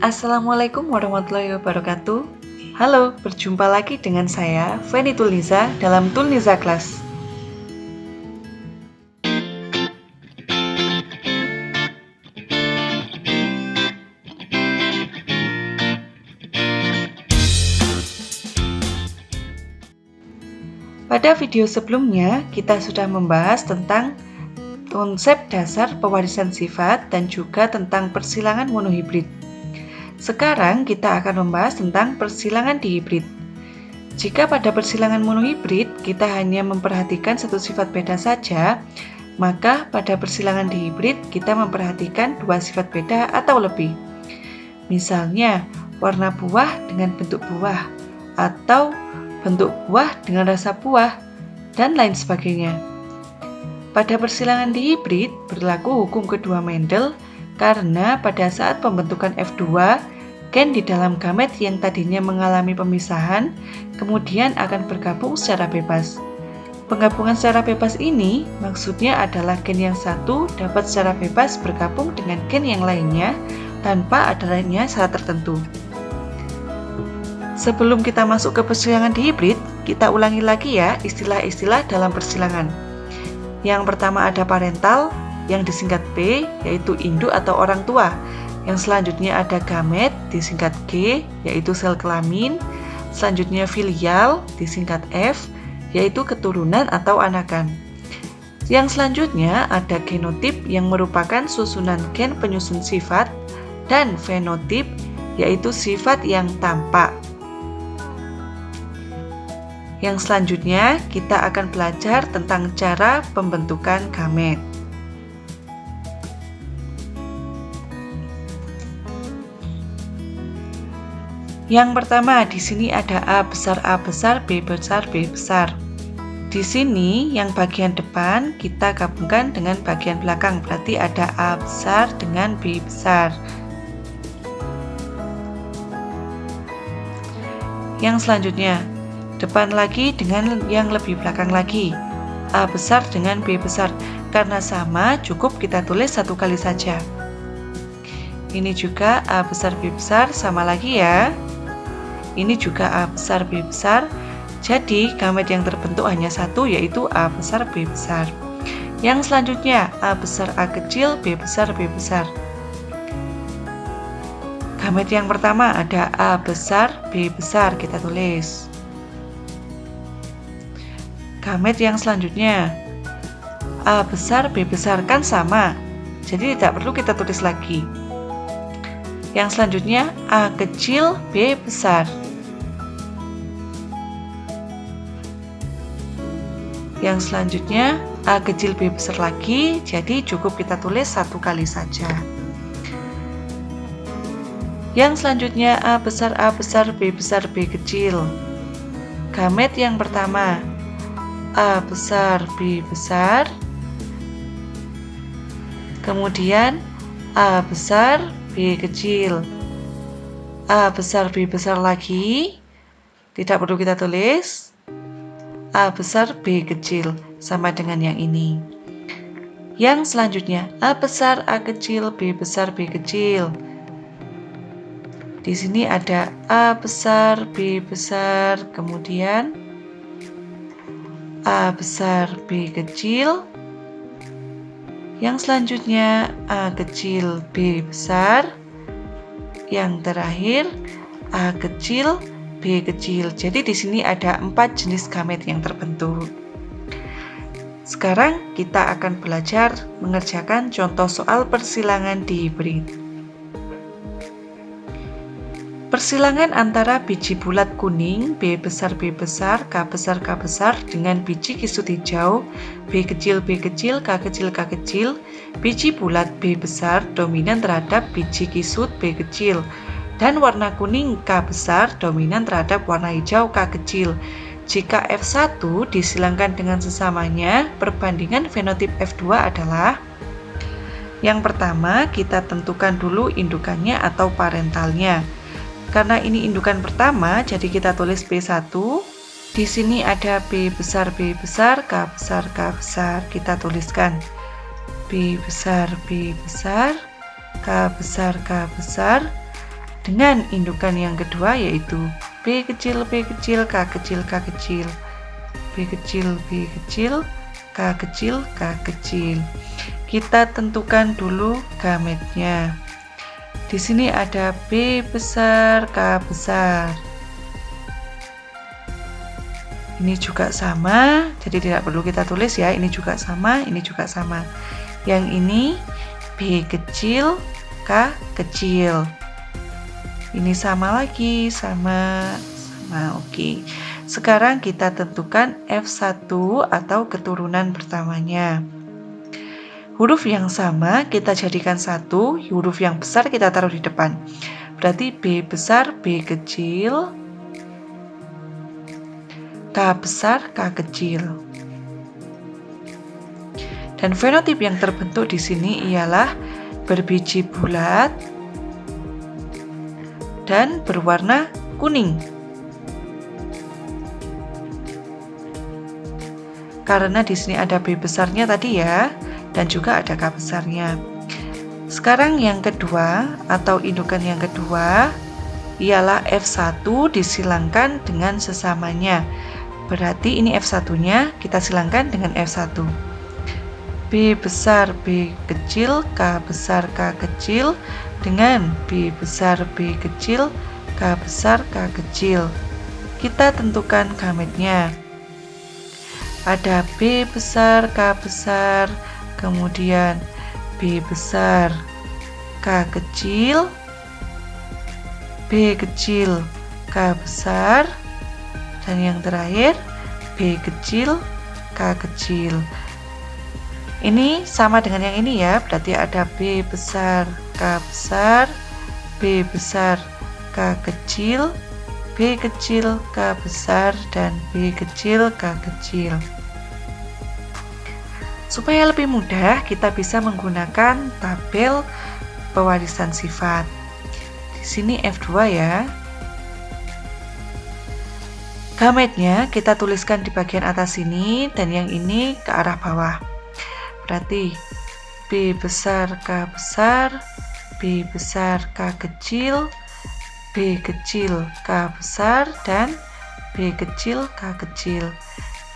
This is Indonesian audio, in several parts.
Assalamualaikum warahmatullahi wabarakatuh. Halo, berjumpa lagi dengan saya, Feni Tulniza, dalam Tulniza Class. Pada video sebelumnya, kita sudah membahas tentang konsep dasar pewarisan sifat dan juga tentang persilangan monohibrid. Sekarang kita akan membahas tentang persilangan dihibrid. Jika pada persilangan monohibrid kita hanya memperhatikan satu sifat beda saja, maka pada persilangan dihibrid kita memperhatikan dua sifat beda atau lebih. Misalnya, warna buah dengan bentuk buah, atau bentuk buah dengan rasa buah, dan lain sebagainya. Pada persilangan dihibrid berlaku hukum kedua Mendel karena pada saat pembentukan F2, gen di dalam gamet yang tadinya mengalami pemisahan kemudian akan bergabung secara bebas. Penggabungan secara bebas ini maksudnya adalah gen yang satu dapat secara bebas bergabung dengan gen yang lainnya tanpa adanya syarat tertentu. Sebelum kita masuk ke persilangan dihibrid, kita ulangi lagi ya istilah-istilah dalam persilangan. Yang pertama ada parental, yang disingkat P, yaitu induk atau orang tua. Yang selanjutnya ada gamet, disingkat G, yaitu sel kelamin. Selanjutnya filial, disingkat F, yaitu keturunan atau anakan. Yang selanjutnya ada genotip yang merupakan susunan gen penyusun sifat, dan fenotip, yaitu sifat yang tampak. Yang selanjutnya kita akan belajar tentang cara pembentukan gamet. Yang pertama di sini ada A besar, B besar, B besar. Di sini yang bagian depan kita gabungkan dengan bagian belakang, berarti ada A besar dengan B besar. Yang selanjutnya, depan lagi dengan yang lebih belakang lagi, A besar dengan B besar. Karena sama, cukup kita tulis satu kali saja. Ini juga A besar B besar, sama lagi ya. Ini juga A besar B besar. Jadi gamet yang terbentuk hanya satu, yaitu A besar B besar. Yang selanjutnya A besar A kecil, B besar B besar. Gamet yang pertama ada A besar B besar, kita tulis. Gamet yang selanjutnya A besar B besar, kan sama, jadi tidak perlu kita tulis lagi. Yang selanjutnya A kecil B besar. Yang selanjutnya A kecil B besar lagi, jadi cukup kita tulis satu kali saja. Yang selanjutnya A besar B besar B kecil. Gamet yang pertama A besar B besar, kemudian A besar B kecil, A besar B besar lagi, tidak perlu kita tulis, A besar B kecil, sama dengan yang ini. Yang selanjutnya A besar A kecil B besar B kecil. Di sini ada A besar B besar, kemudian A besar B kecil. Yang selanjutnya A kecil B besar. Yang terakhir A kecil B kecil. Jadi di sini ada 4 jenis gamet yang terbentuk. Sekarang kita akan belajar mengerjakan contoh soal persilangan dihibrid. Persilangan antara biji bulat kuning B besar K besar dengan biji kisut hijau B kecil K kecil, biji bulat B besar dominan terhadap biji kisut B kecil, dan warna kuning K besar dominan terhadap warna hijau K kecil. Jika F1 disilangkan dengan sesamanya, perbandingan fenotip F2 adalah: yang pertama kita tentukan dulu indukannya atau parentalnya. Karena ini indukan pertama, jadi kita tulis B1. Di sini ada B besar, K besar. Kita tuliskan B besar, K besar. dengan indukan yang kedua yaitu B kecil, B kecil, K kecil, K kecil, B kecil, B kecil, K kecil, K kecil. Kita tentukan dulu gametnya. Di sini ada B besar, K besar. Ini juga sama, jadi tidak perlu kita tulis ya. Ini juga sama, ini juga sama. Yang ini B kecil, K kecil. Ini sama lagi, sama, oke. Sekarang kita tentukan F1 atau keturunan pertamanya. Huruf yang sama kita jadikan satu, huruf yang besar kita taruh di depan. Berarti B besar, B kecil, K besar, K kecil. Dan fenotip yang terbentuk di sini ialah berbiji bulat dan berwarna kuning. Karena di sini ada B besarnya tadi ya, dan juga ada K besarnya. Sekarang yang kedua atau indukan yang kedua ialah F1 disilangkan dengan sesamanya. Berarti ini F1-nya kita silangkan dengan F1. B besar B kecil, K besar K kecil dengan B besar B kecil, K besar K kecil. Kita tentukan gametnya. Ada B besar, K besar, kemudian B besar, K kecil, B kecil, K besar, dan yang terakhir B kecil, K kecil. Ini sama dengan yang ini ya, berarti ada B besar, K besar, B besar, K kecil, B kecil, K besar, dan B kecil, K kecil. Supaya lebih mudah, kita bisa menggunakan tabel pewarisan sifat. Di sini F2 ya. Gametnya kita tuliskan di bagian atas sini, dan yang ini ke arah bawah. Berarti B besar K besar, B besar K kecil, B kecil K besar, dan B kecil K kecil.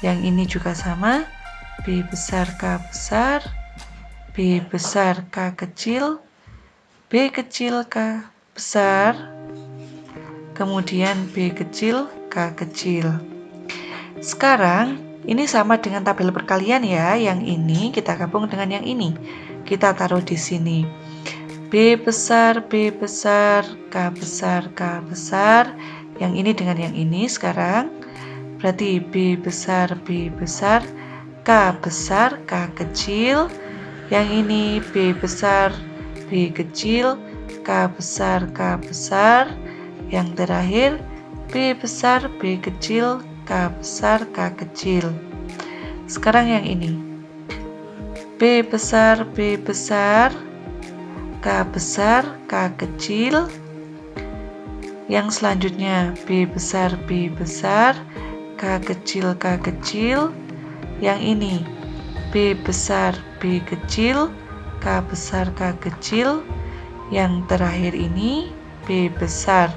Yang ini juga sama, B besar K besar, B besar K kecil, B kecil K besar, kemudian B kecil K kecil. Sekarang ini sama dengan tabel perkalian ya, yang ini kita gabung dengan yang ini. Kita taruh di sini. B besar, B besar, K besar, K besar. Yang ini dengan yang ini sekarang. Berarti B besar, B besar, K besar, K kecil. Yang ini B besar, B kecil, K besar, K besar. Yang terakhir B besar, B kecil, K besar, K kecil. Sekarang yang ini B besar, B besar, K besar, K kecil. Yang selanjutnya B besar, B besar, K kecil, K kecil. Yang ini B besar, B kecil, K besar, K kecil. Yang terakhir ini B besar,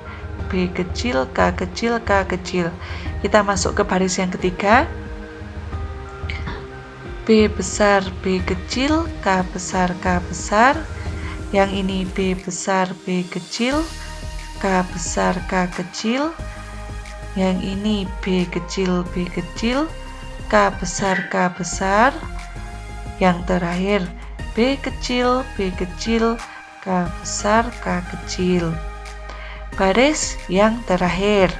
B kecil, K kecil, K kecil. Kita masuk ke baris yang ketiga. B besar, B kecil, K besar, K besar. Yang ini B besar, B kecil, K besar, K kecil. Yang ini B kecil, B kecil, K besar, K besar. Yang terakhir B kecil, B kecil, K besar, K kecil. Baris yang terakhir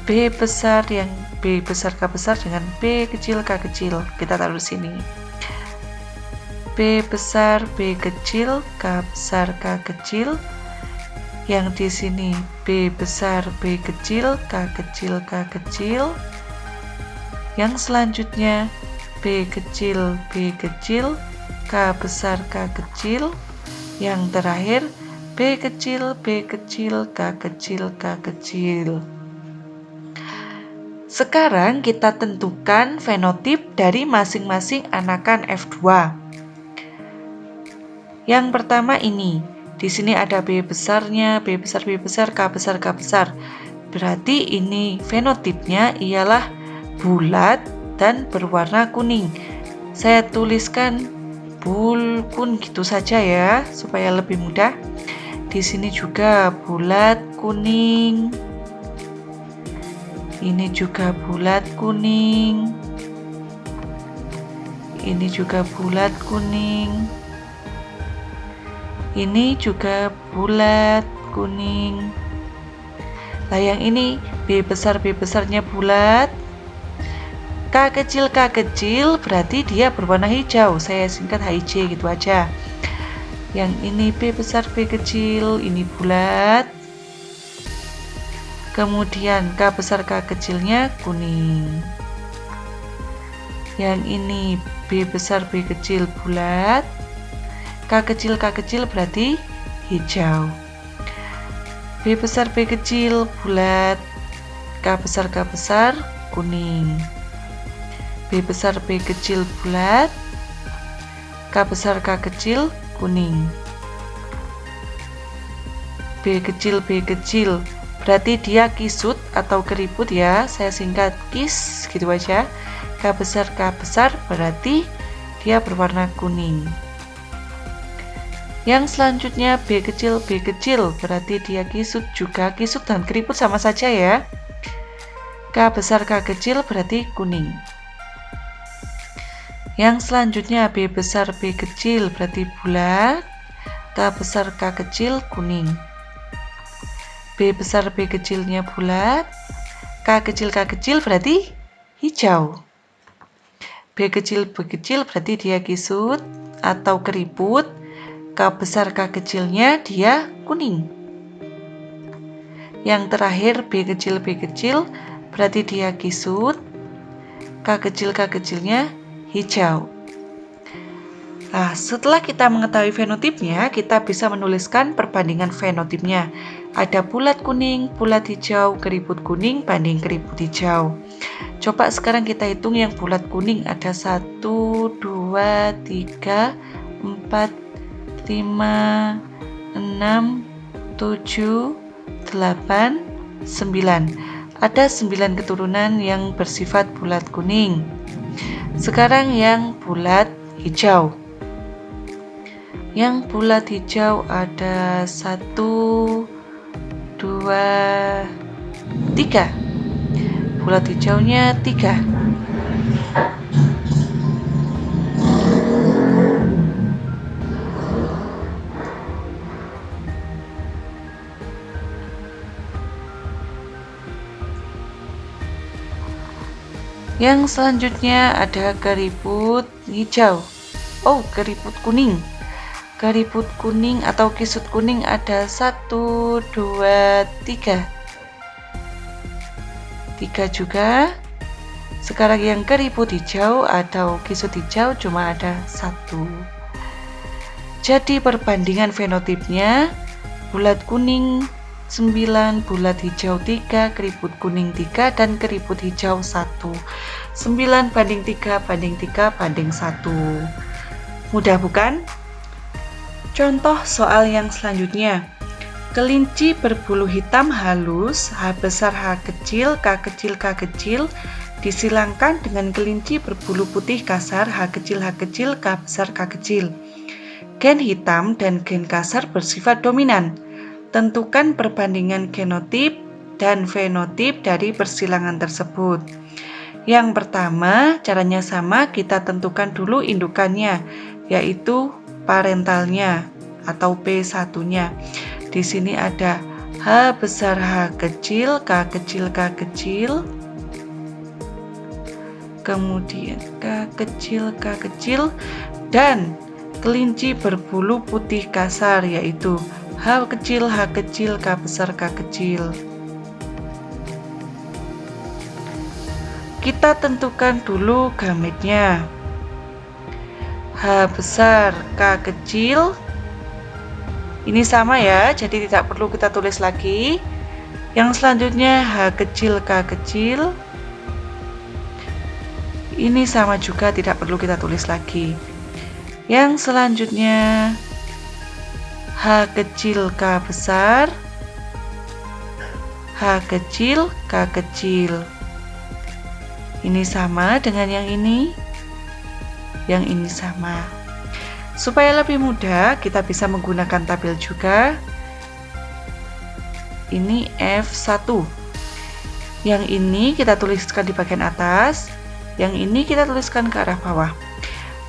B besar, yang B besar K besar dengan B kecil K kecil. Kita taruh di sini. B besar B kecil, K besar K kecil. Yang di sini B besar B kecil, K kecil K kecil. Yang selanjutnya B kecil B kecil, K besar K kecil. Yang terakhir B kecil B kecil, K kecil K kecil. Sekarang kita tentukan fenotip dari masing-masing anakan F2. Yang pertama ini Di sini ada B besarnya, B besar, B besar, K besar, K besar. Berarti ini fenotipnya ialah bulat dan berwarna kuning. Saya tuliskan bulkun gitu saja ya, supaya lebih mudah. Di sini juga bulat kuning. Ini juga bulat kuning. Ini juga bulat kuning. Ini juga bulat kuning. Nah, yang ini B besarnya bulat. K kecil berarti dia berwarna hijau. Saya singkat HIJ gitu aja. Yang ini B besar B kecil, ini bulat. Kemudian K besar K kecilnya kuning. Yang ini B besar B kecil bulat. K kecil berarti hijau. B besar B kecil bulat. K besar kuning. B besar B kecil bulat. K besar K kecil kuning. B kecil berarti dia kisut atau keriput ya. Saya singkat kis gitu aja. K besar berarti dia berwarna kuning. Yang selanjutnya B kecil berarti dia kisut juga. Kisut dan keriput sama saja ya. K besar K kecil berarti kuning. Yang selanjutnya B besar B kecil berarti bulat. K besar K kecil kuning. B besar B kecilnya bulat. K kecil berarti hijau. B kecil berarti dia kisut atau keriput. K besar K kecilnya dia kuning. Yang terakhir B kecil berarti dia kisut. K kecilnya hijau. Nah, setelah kita mengetahui fenotipnya, kita bisa menuliskan perbandingan fenotipnya. Ada bulat kuning, bulat hijau, keriput kuning banding keriput hijau. Coba sekarang kita hitung yang bulat kuning. Ada 1, 2, 3, 4, 5, 6, 7, 8, 9. Ada 9 keturunan yang bersifat bulat kuning. Sekarang yang bulat hijau. Yang bulat hijau ada 1, 2, 3. Bulat hijaunya 3. Yang selanjutnya ada keriput hijau. Keriput kuning. Keriput kuning atau kisut kuning ada 1, 2, 3. 3 juga. Sekarang yang keriput hijau atau kisut hijau cuma ada 1. Jadi perbandingan fenotipnya bulat kuning 9, bulat hijau 3, keriput kuning 3, dan keriput hijau 1. 9 banding 3 banding 3 banding 1. Mudah bukan? Contoh soal yang selanjutnya. Kelinci berbulu hitam halus, H besar H kecil, K kecil, disilangkan dengan kelinci berbulu putih kasar, H kecil, K besar, K kecil. Gen hitam dan gen kasar bersifat dominan. Tentukan perbandingan genotip dan fenotip dari persilangan tersebut. Yang pertama, caranya sama, kita tentukan dulu indukannya, yaitu parentalnya atau P1-nya. Di sini ada H besar H kecil, K kecil, kemudian K kecil, dan kelinci berbulu putih kasar, yaitu H kecil, K besar, K kecil. Kita tentukan dulu gametnya. H besar, K kecil. Ini sama ya, jadi tidak perlu kita tulis lagi. Yang selanjutnya H kecil, K kecil. Ini sama juga, tidak perlu kita tulis lagi. Yang selanjutnya H H kecil K besar, H kecil K kecil. Ini sama dengan yang ini sama. Supaya lebih mudah, kita bisa menggunakan tabel juga. Ini F1. Yang ini kita tuliskan di bagian atas, yang ini kita tuliskan ke arah bawah.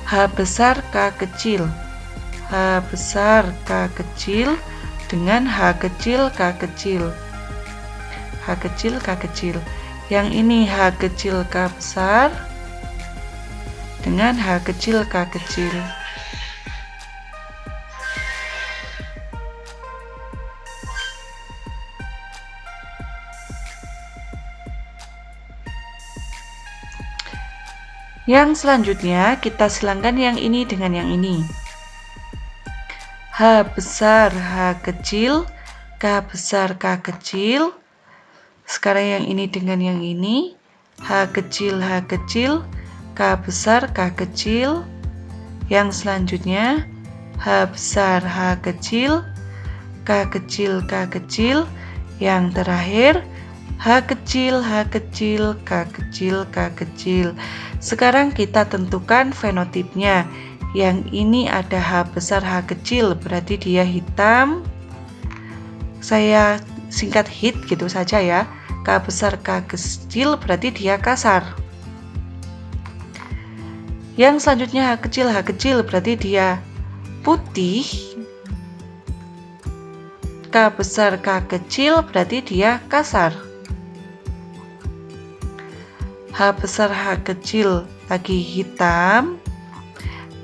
H besar K kecil, H besar K kecil dengan H kecil K kecil, H kecil K kecil. Yang ini H kecil K besar dengan H kecil K kecil. Yang selanjutnya kita silangkan yang ini dengan yang ini. H besar H kecil, K besar K kecil. Sekarang yang ini dengan yang ini. H kecil H kecil, K besar K kecil. Yang selanjutnya H besar H kecil, K kecil K kecil. Yang terakhir H kecil H kecil, K kecil K kecil. Sekarang kita tentukan fenotipnya. Yang ini ada H besar H kecil, berarti dia hitam. Saya singkat hit gitu saja ya. K besar K kecil berarti dia kasar. Yang selanjutnya H kecil berarti dia putih. K besar K kecil berarti dia kasar. H besar H kecil lagi hitam.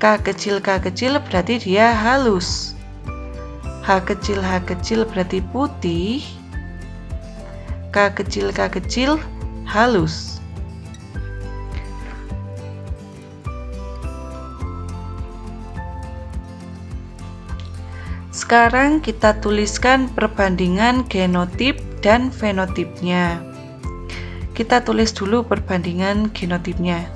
K kecil berarti dia halus. H kecil berarti putih. K kecil halus. Sekarang kita tuliskan perbandingan genotip dan fenotipnya. Kita tulis dulu perbandingan genotipnya.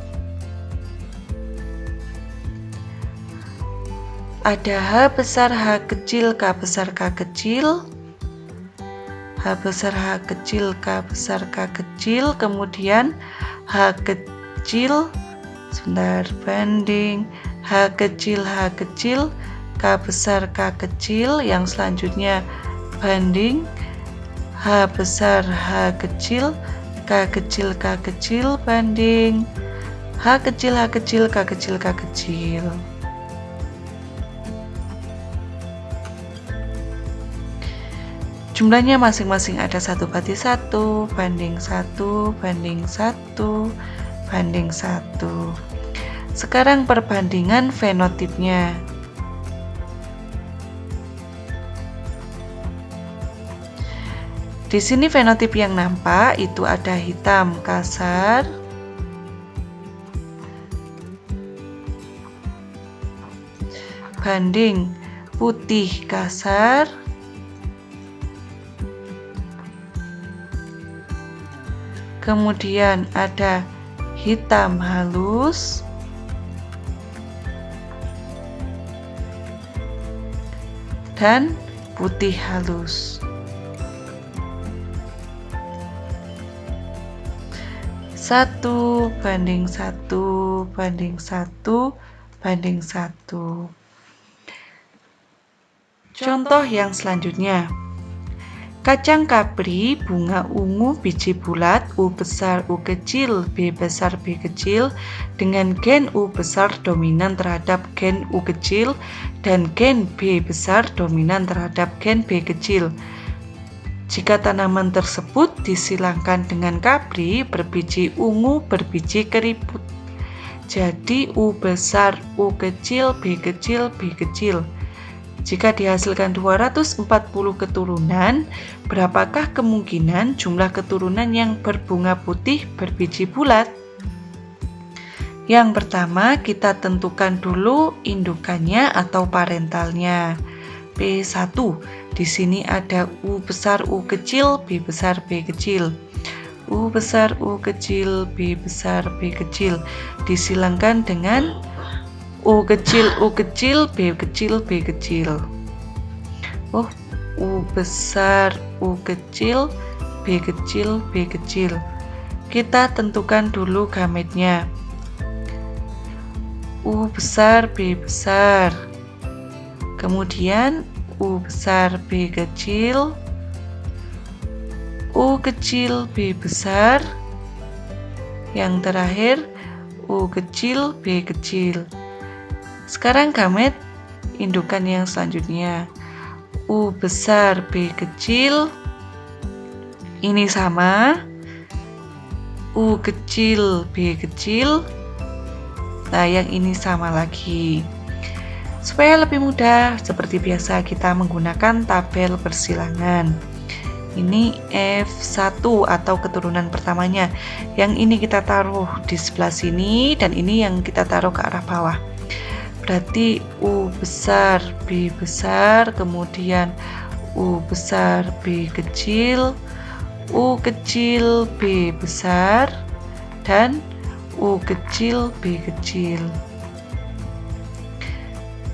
Ada H besar H kecil, K besar K kecil. H besar H kecil, K besar K kecil. Kemudian H kecil, sebentar, banding. H kecil, K besar K kecil. Yang selanjutnya banding. H besar H kecil, K kecil banding H kecil K kecil. Jumlahnya masing-masing ada 1 banding 1 banding 1 banding 1 banding 1. Sekarang perbandingan fenotipnya. Di sini fenotip yang nampak itu ada hitam kasar, banding putih kasar, kemudian ada hitam halus, dan putih halus. 1 banding 1 banding 1 banding 1. Contoh yang selanjutnya. Kacang kapri, bunga ungu, biji bulat, U besar U kecil, B besar B kecil, dengan gen U besar dominan terhadap gen U kecil dan gen B besar dominan terhadap gen B kecil. Jika tanaman tersebut disilangkan dengan kapri berbiji ungu berbiji keriput, jadi U besar U kecil B kecil B kecil. Jika dihasilkan 240 keturunan, berapakah kemungkinan jumlah keturunan yang berbunga putih berbiji bulat? Yang pertama, kita tentukan dulu indukannya atau parentalnya. P1. Di sini ada U besar U kecil, B besar B kecil. U besar U kecil, B besar B kecil. Disilangkan dengan U kecil, B kecil, B kecil. Oh, U besar, U kecil, B kecil, B kecil. Kita tentukan dulu gametnya. U besar, B besar. Kemudian U besar, B kecil, U kecil, B besar. Yang terakhir U kecil, B kecil. Sekarang gamet indukan yang selanjutnya. U besar, B kecil. Ini sama. U kecil, B kecil. Nah, yang ini sama lagi. Supaya lebih mudah, seperti biasa kita menggunakan tabel persilangan. Ini F1 atau keturunan pertamanya. Yang ini kita taruh di sebelah sini dan ini yang kita taruh ke arah bawah. Berarti U besar, B besar, kemudian U besar, B kecil, U kecil, B besar, dan U kecil, B kecil.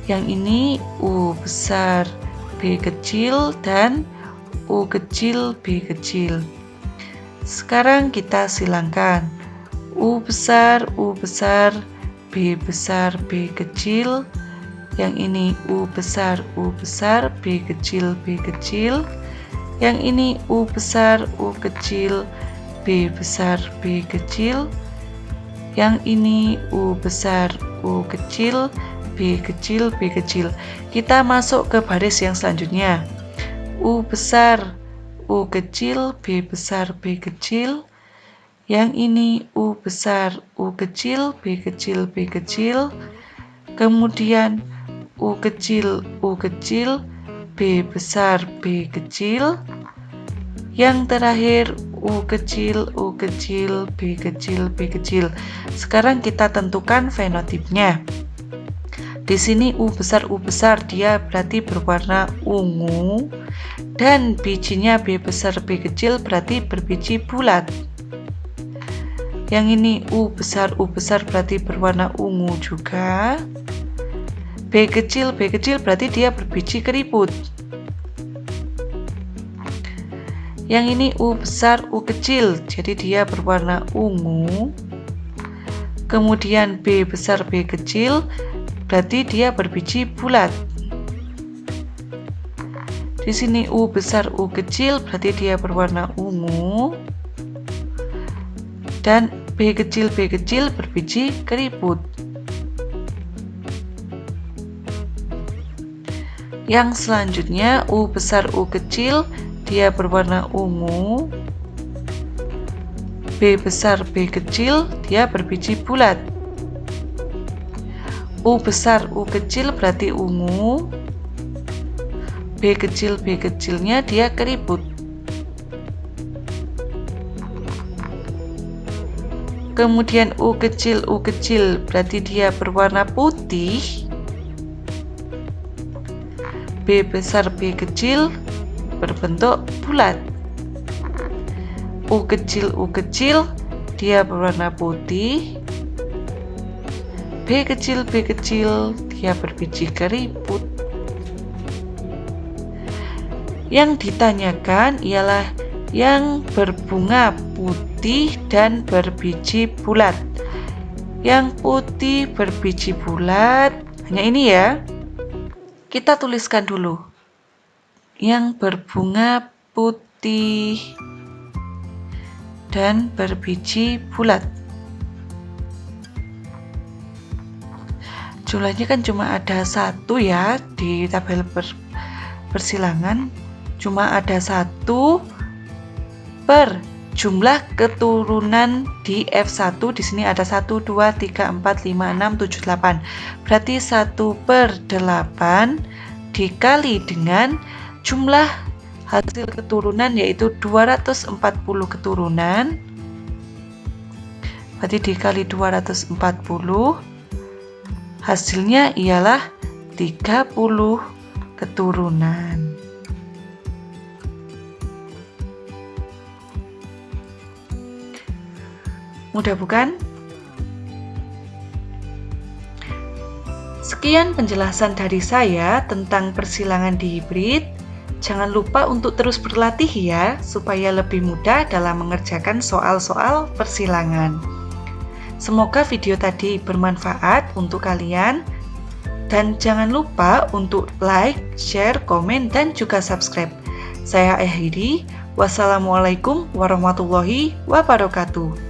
Yang ini U besar, B kecil, dan U kecil, B kecil. Sekarang kita silangkan. U besar, B besar, B kecil. Yang ini U besar, B kecil, B kecil. Yang ini U besar, B besar, B kecil. Yang ini U besar, B kecil, B kecil. Kita masuk ke baris yang selanjutnya. U besar, U kecil, B besar, B kecil. Yang ini U besar, U kecil, B kecil, B kecil. Kemudian U kecil, B besar, B kecil. Yang terakhir U kecil, B kecil, B kecil. Sekarang kita tentukan fenotipnya. Di sini U besar, dia berarti berwarna ungu. Dan bijinya B besar, B kecil berarti berbiji bulat. Yang ini U besar berarti berwarna ungu juga. B kecil berarti dia berbiji keriput. Yang ini U besar, U kecil, jadi dia berwarna ungu. Kemudian B besar, B kecil, berarti dia berbiji bulat. Di sini U besar, U kecil, berarti dia berwarna ungu. Dan B kecil berbiji keriput. Yang selanjutnya U besar, U kecil, dia berwarna ungu. B besar, B kecil, dia berbiji bulat. U besar, U kecil berarti ungu. B kecilnya dia keriput. Kemudian U kecil berarti dia berwarna putih. B besar, B kecil berbentuk bulat. U kecil dia berwarna putih. B kecil dia berbiji keriput. Yang ditanyakan ialah yang berbunga putih dan berbiji bulat. Yang putih berbiji bulat hanya ini ya. Kita tuliskan dulu. Yang berbunga putih dan berbiji bulat. Jumlahnya kan cuma ada satu ya di tabel persilangan. Cuma ada 1 per jumlah keturunan di F1. Di sini ada 1, 2, 3, 4, 5, 6, 7, 8. Berarti 1/8 dikali dengan jumlah hasil keturunan yaitu 240 keturunan. Berarti dikali 240 hasilnya ialah 30 keturunan. Mudah bukan? Sekian penjelasan dari saya tentang persilangan dihibrid. Jangan lupa untuk terus berlatih ya, supaya lebih mudah dalam mengerjakan soal-soal persilangan. Semoga video tadi bermanfaat untuk kalian. Dan jangan lupa untuk like, share, komen, dan juga subscribe. Saya akhiri. Wassalamualaikum warahmatullahi wabarakatuh.